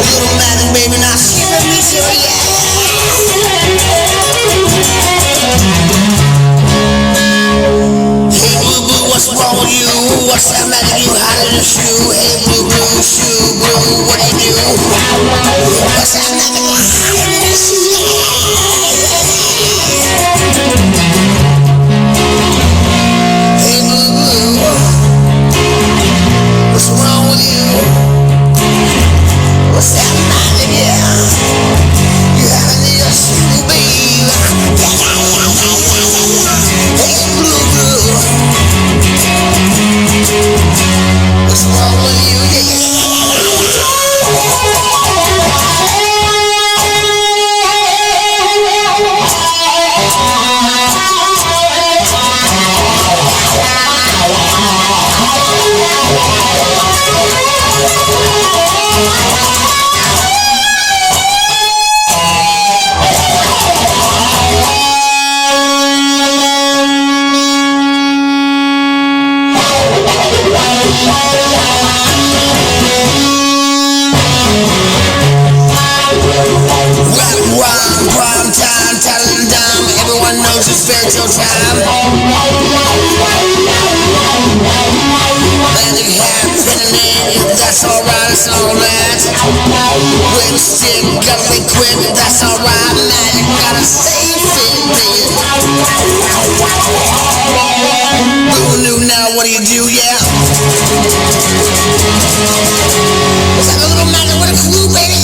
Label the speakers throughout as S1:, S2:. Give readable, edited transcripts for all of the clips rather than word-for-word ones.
S1: Little magic, baby, now shiver me, shiver, yeah. Hey, blue, blue, what's wrong with you? What's that magic you hide in your shoe? Hey, blue, blue, shoe, blue, what do you do? What's that magic you hide in your shoe? Hey, blue, blue, what's wrong with you? What's that magic, yeah? You have in your shoe, baby. Hey, blue, blue, what's wrong with you? Yeah, yeah, yeah. Prime time, telling them everyone knows it's spiritual time. Magic happening, that's alright, it's all that. When stick, gotta be quick, that's alright. Magic gotta stay fit, baby. Who knew now, what do you do, yeah? It's like a little magic with a clue, baby.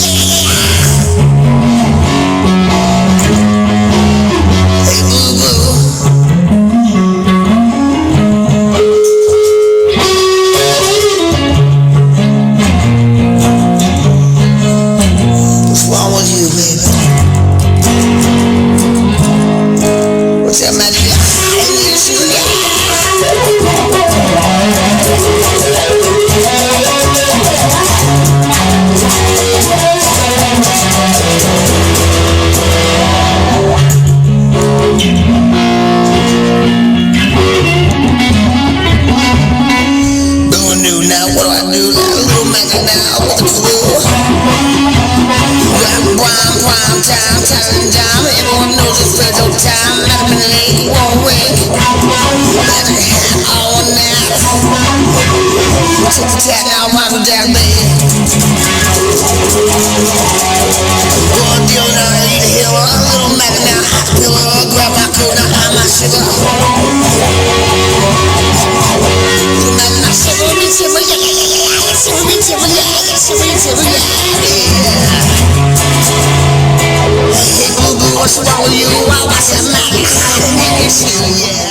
S1: Prime time, telling them everyone knows it's spiritual time. Not a minute late, won't wait. Magic hat on now. Take the tag now, Michael Jackson, baby. One deal now, I need a hill. A little magic now, hot pillow. Grab my coat now, I'm my shiver. Little magic now, shiver me, shiver, yeah, yeah, yeah, yeah. Shiver me, shiver, yeah, yeah, shiver me, shiver, yeah, yeah. Hey, boo boo, what's wrong with you? I watch that magic. Yeah.